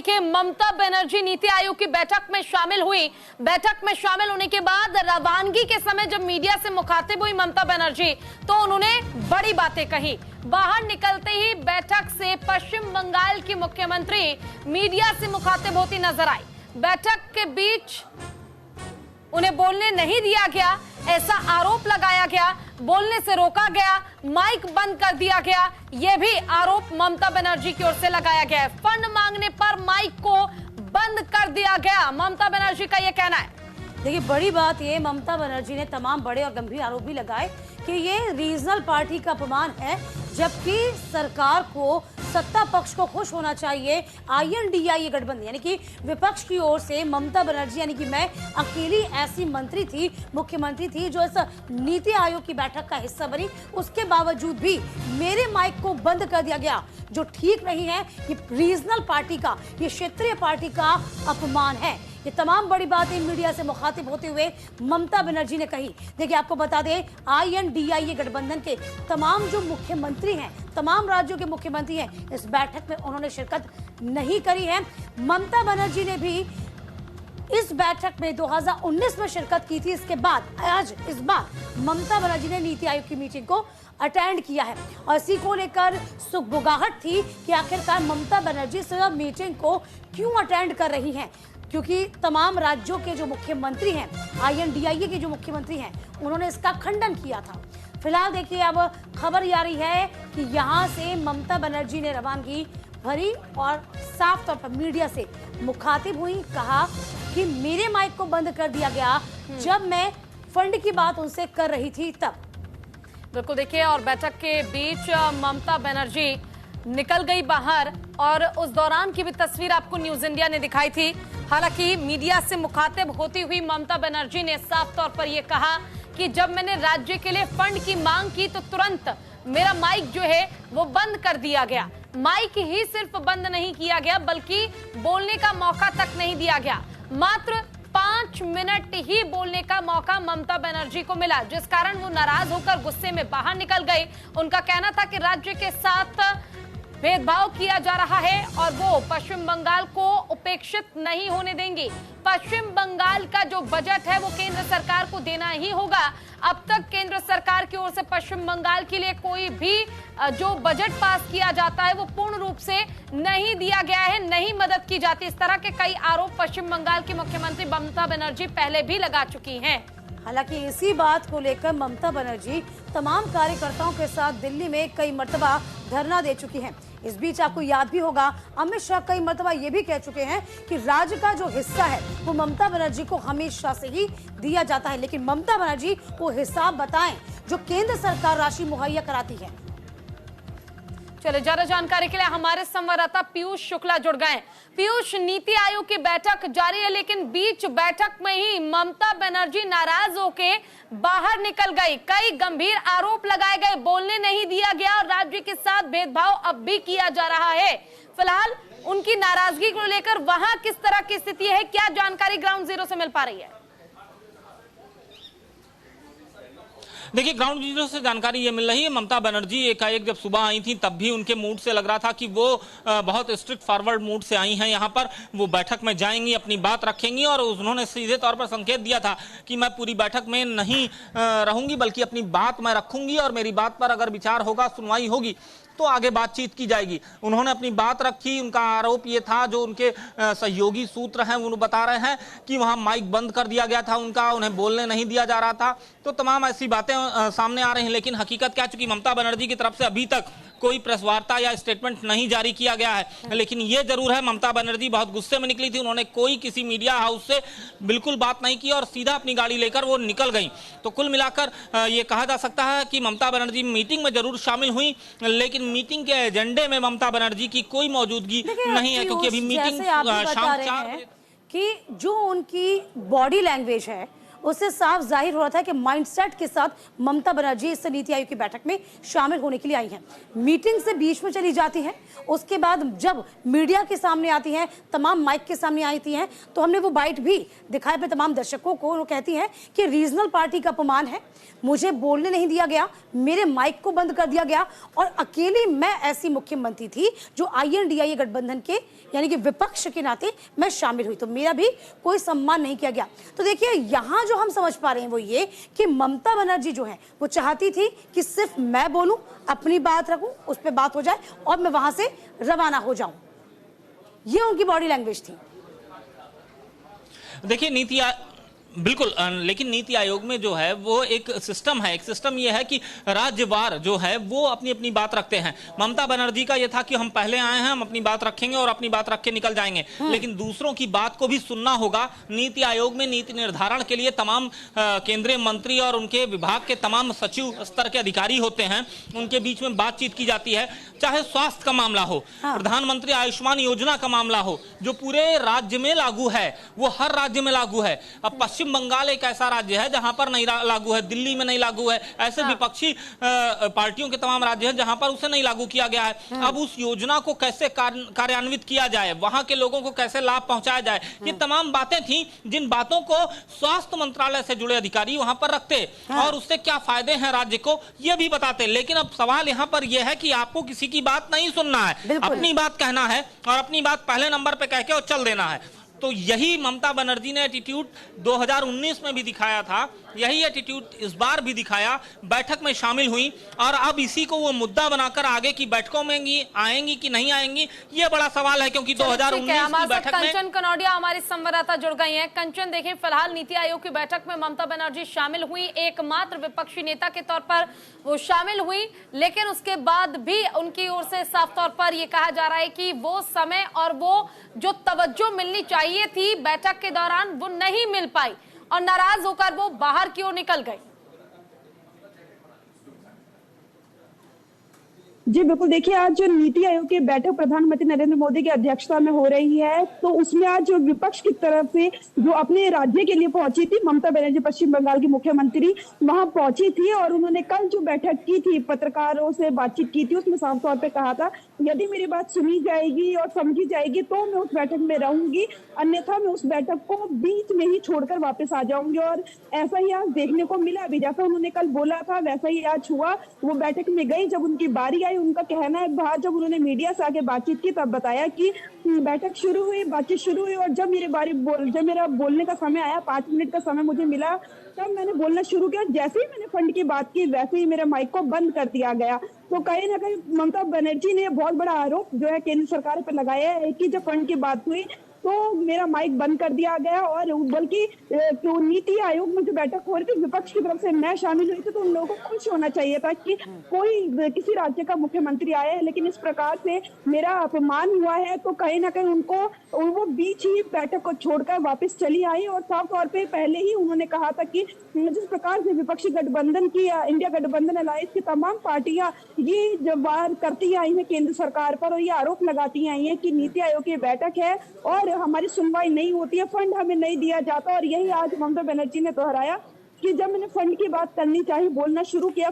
देखिए, ममता बनर्जी नीति आयोग की बैठक में शामिल हुई। बैठक में शामिल होने के बाद रवानगी के समय जब मीडिया से मुखातिब हुई ममता बनर्जी, तो उन्होंने बड़ी बातें कही। बाहर निकलते ही बैठक से पश्चिम बंगाल की मुख्यमंत्री मीडिया से मुखातिब होती नजर आई। बैठक के बीच उन्हें बोलने नहीं दिया गया, ऐसा आरोप लगाया गया। बोलने से रोका गया, माइक बंद कर दिया गया, यह भी आरोप ममता बनर्जी की ओर से लगाया गया है। फंड मांगने पर माइक को बंद कर दिया गया, ममता बनर्जी का यह कहना है। देखिए, बड़ी बात ये, ममता बनर्जी ने तमाम बड़े और गंभीर आरोप भी लगाए कि ये रीजनल पार्टी का अपमान है, जबकि सरकार को, सत्ता पक्ष को खुश होना चाहिए। INDIA गठबंधन यानी कि विपक्ष की ओर से ममता बनर्जी यानी कि मैं अकेली ऐसी मंत्री थी, मुख्यमंत्री थी जो इस नीति आयोग की बैठक का हिस्सा बनी, उसके बावजूद भी मेरे माइक को बंद कर दिया गया, जो ठीक नहीं है। ये रीजनल पार्टी का, ये क्षेत्रीय पार्टी का अपमान है। ये तमाम बड़ी बातें मीडिया से मुखातिब होते हुए ममता बनर्जी ने कही। देखिए, आपको बता दें, INDIA गठबंधन के तमाम जो मुख्यमंत्री हैं, तमाम राज्यों के मुख्यमंत्री हैं, इस बैठक में उन्होंने शिरकत नहीं करी है। ममता बनर्जी ने भी इस बैठक में 2019 में शिरकत की थी। इसके बाद आज इस बार ममता बनर्जी ने नीति आयोग की मीटिंग को अटेंड किया है और इसी को लेकर सुगबुगाहट थी कि आखिरकार ममता बनर्जी सिर्फ मीटिंग को क्यों अटेंड कर रही हैं, क्योंकि तमाम राज्यों के जो मुख्यमंत्री हैं, INDIA के जो मुख्यमंत्री हैं, उन्होंने इसका खंडन किया था। फिलहाल देखिए, अब खबर ये आ रही है कि यहाँ से ममता बनर्जी ने रवानगी भरी और साफ तौर पर मीडिया से मुखातिब हुई। कहा कि मेरे माइक को बंद कर दिया गया जब मैं फंड की बात उनसे कर रही थी तब। बिल्कुल, देखिए, और बैठक के बीच ममता बनर्जी निकल गई बाहर और उस दौरान की भी तस्वीर आपको न्यूज इंडिया ने दिखाई थी। हालांकि मीडिया से मुखातिब होती हुई ममता बनर्जी ने साफ तौर पर यह कहा कि जब मैंने राज्य के लिए फंड की मांग की तो तुरंत मेरा माइक जो है वो बंद कर दिया गया। माइक ही सिर्फ बंद नहीं किया गया, बल्कि बोलने का मौका तक नहीं दिया गया। मात्र 5 मिनट ही बोलने का मौका ममता बनर्जी को मिला, जिस कारण वो नाराज होकर गुस्से में बाहर निकल गए। उनका कहना था कि राज्य के साथ भेदभाव किया जा रहा है और वो पश्चिम बंगाल को उपेक्षित नहीं होने देंगी। पश्चिम बंगाल का जो बजट है वो केंद्र सरकार को देना ही होगा। अब तक केंद्र सरकार की ओर से पश्चिम बंगाल के लिए कोई भी जो बजट पास किया जाता है वो पूर्ण रूप से नहीं दिया गया है, नहीं मदद की जाती। इस तरह के कई आरोप पश्चिम बंगाल की मुख्यमंत्री ममता बनर्जी पहले भी लगा चुकी हैं। हालांकि इसी बात को लेकर ममता बनर्जी तमाम कार्यकर्ताओं के साथ दिल्ली में कई मर्तबा धरना दे चुकी हैं। इस बीच आपको याद भी होगा, अमित शाह कई मर्तबा ये भी कह चुके हैं कि राज्य का जो हिस्सा है वो ममता बनर्जी को हमेशा से ही दिया जाता है, लेकिन ममता बनर्जी वो हिसाब बताएं जो केंद्र सरकार राशि मुहैया कराती है। चलिए, ज्यादा जानकारी के लिए हमारे संवाददाता पीयूष शुक्ला जुड़ गए। पीयूष, नीति आयोग की बैठक जारी है, लेकिन बीच बैठक में ही ममता बनर्जी नाराज होके बाहर निकल गई। कई गंभीर आरोप लगाए गए, बोलने नहीं दिया गया और राज्य के साथ भेदभाव अब भी किया जा रहा है। फिलहाल उनकी नाराजगी को लेकर वहां किस तरह की स्थिति है, क्या जानकारी ग्राउंड जीरो से मिल पा रही है? देखिए, ग्राउंड जीरो से जानकारी ये मिल रही है, ममता बनर्जी एकाएक जब सुबह आई थी तब भी उनके मूड से लग रहा था कि वो बहुत स्ट्रिक्ट फॉरवर्ड मूड से आई हैं यहाँ पर। वो बैठक में जाएंगी, अपनी बात रखेंगी और उन्होंने सीधे तौर पर संकेत दिया था कि मैं पूरी बैठक में नहीं रहूंगी, बल्कि अपनी बात मैं रखूंगी और मेरी बात पर अगर विचार होगा, सुनवाई होगी तो आगे बातचीत की जाएगी। उन्होंने अपनी बात रखी। उनका आरोप ये था, जो उनके सहयोगी सूत्र हैं वो बता रहे हैं कि वहां माइक बंद कर दिया गया था उनका, उन्हें बोलने नहीं दिया जा रहा था। तो तमाम ऐसी बातें सामने आ रही हैं, लेकिन हकीकत क्या, चूंकि ममता बनर्जी की तरफ से अभी तक कोई प्रेस वार्ता या स्टेटमेंट नहीं जारी किया गया है, लेकिन ये जरूर है, ममता बनर्जी बहुत गुस्से में निकली थी। उन्होंने कोई किसी मीडिया हाउस से बिल्कुल बात नहीं की और सीधा अपनी गाड़ी लेकर वो निकल गई। तो कुल मिलाकर ये कहा जा सकता है कि ममता बनर्जी मीटिंग में जरूर शामिल हुई, लेकिन मीटिंग के एजेंडे में ममता बनर्जी की कोई मौजूदगी नहीं है, क्योंकि अभी मीटिंग शाम 4 बजे कि जो उनकी बॉडी लैंग्वेज है उससे साफ जाहिर हो रहा था कि माइंडसेट के साथ ममता बनर्जी इस नीति आयोग की बैठक में शामिल होने के लिए आई हैं। मीटिंग से बीच में चली जाती हैं, उसके बाद जब मीडिया के सामने आती हैं, तमाम माइक के सामने आती हैं, तो हमने वो बाइट भी दिखाए अपने तमाम दर्शकों को। वो कहती हैं कि रीजनल पार्टी का अपमान है, मुझे बोलने नहीं दिया गया, मेरे माइक को बंद कर दिया गया और अकेली मैं ऐसी मुख्यमंत्री थी जो INDIA गठबंधन के यानी कि विपक्ष के नाते मैं शामिल हुई, तो मेरा भी कोई सम्मान नहीं किया गया। तो देखिए यहाँ जो हम समझ पा रहे हैं वो ये कि ममता बनर्जी जो है वो चाहती थी कि सिर्फ मैं बोलूं, अपनी बात रखूं, उस पर बात हो जाए और मैं वहां से रवाना हो जाऊं। ये उनकी बॉडी लैंग्वेज थी। देखिए बिल्कुल, लेकिन नीति आयोग में जो है वो एक सिस्टम है। एक सिस्टम ये है कि राज्यवार जो है वो अपनी अपनी बात रखते हैं। ममता बनर्जी का ये था कि हम पहले आए हैं, हम अपनी बात रखेंगे और अपनी बात रख के निकल जाएंगे, लेकिन दूसरों की बात को भी सुनना होगा। नीति आयोग में नीति निर्धारण के लिए तमाम केंद्रीय मंत्री और उनके विभाग के तमाम सचिव स्तर के अधिकारी होते हैं, उनके बीच में बातचीत की जाती है। चाहे स्वास्थ्य का मामला हो, प्रधानमंत्री आयुष्मान योजना का मामला हो, जो पूरे राज्य में लागू है, वो हर राज्य में लागू है। अब पश्चिम बंगाल एक ऐसा राज्य है जहां पर नहीं लागू है, दिल्ली में नहीं लागू है, ऐसे विपक्षी पार्टियों के तमाम राज्य हैं जहां पर उसे नहीं लागू किया गया है। अब उस योजना को कैसे कार्यान्वित किया जाए, वहां के लोगों को कैसे लाभ पहुंचाया जाए, ये तमाम बातें थी जिन बातों को स्वास्थ्य मंत्रालय से जुड़े अधिकारी वहां पर रखते और उससे क्या फायदे हैं राज्य को ये भी बताते। लेकिन अब सवाल यहां पर यह है कि आपको किसी की बात नहीं सुनना है, अपनी बात कहना है और अपनी बात पहले नंबर पे कह के और चल देना है। तो यही ममता बनर्जी ने एटीट्यूड 2019 में भी दिखाया था, यही एटीट्यूड इस बार भी दिखाया, बैठक में शामिल हुई और अब इसी को वो मुद्दा बनाकर आगे की बैठकों में आएंगी कि नहीं आएंगी, ये बड़ा सवाल है। क्योंकि 2019 की बैठक में कंचन कनौडिया हमारी संवाददाता जुड़ गई हैं। कंचन, देखिए फिलहाल नीति आयोग की बैठक में ममता बनर्जी शामिल हुई, एकमात्र विपक्षी नेता के तौर पर वो शामिल हुई, लेकिन उसके बाद भी उनकी ओर से साफ तौर पर यह कहा जा रहा है कि वो समय और वो जो तवज्जो मिलनी चाहिए थी बैठक के दौरान वो नहीं मिल पाई और नाराज होकर वो बाहर की ओर निकल गई। जी बिल्कुल, देखिए आज जो नीति आयोग की बैठक प्रधानमंत्री नरेंद्र मोदी की अध्यक्षता में हो रही है, तो उसमें आज जो विपक्ष की तरफ से जो अपने राज्य के लिए पहुंची थी, ममता बनर्जी पश्चिम बंगाल की मुख्यमंत्री वहां पहुंची थी और उन्होंने कल जो बैठक की थी, पत्रकारों से बातचीत की थी, उसमें साफ तौर पे कहा था यदि मेरी बात सुनी जाएगी और समझी जाएगी तो मैं उस बैठक में रहूंगी, अन्यथा मैं उस बैठक को बीच में ही छोड़कर वापस आ जाऊंगी। और ऐसा ही आज देखने को मिला भी, जैसा उन्होंने कल बोला था वैसा ही आज हुआ। वो बैठक में गई, जब उनकी बारी आई, उनका कहना है बाहर जब उन्होंने मीडिया से आके बातचीत की तब बताया कि बैठक शुरू हुई, बातचीत शुरू हुई और जब मेरा बोलने का समय आया, 5 मिनट का समय मुझे मिला, तब मैंने बोलना शुरू किया। जैसे ही मैंने फंड की बात की वैसे ही मेरे माइक को बंद कर दिया गया। तो कहीं ना कहीं ममता बनर्जी ने बहुत बड़ा आरोप जो है केंद्र सरकार पर लगाया है कि जब फंड की बात हुई तो मेरा माइक बंद कर दिया गया और बल्कि तो नीति आयोग में जो बैठक हो रही थी विपक्ष की तरफ से मैं शामिल हुई थी, तो उन लोगों को खुश होना चाहिए था कि कोई किसी राज्य का मुख्यमंत्री आया है, लेकिन इस प्रकार से मेरा अपमान हुआ है। तो कहीं ना कहीं उनको वो बीच ही बैठक को छोड़कर वापस चली आई और साफ तौर पे पहले ही उन्होंने कहा था कि जिस प्रकार से विपक्षी गठबंधन की इंडिया गठबंधन अलायंस की तमाम पार्टियां ये जब वार करती आई है केंद्र सरकार पर और ये आरोप लगाती आई है कि नीति आयोग की बैठक है और हमारी सुनवाई नहीं होती है, फंड हमें नहीं दिया जाता। और यही आज ममता बनर्जी ने दोहराया कि जब मैंने फंड की बात करनी चाहिए, बोलना शुरू किया।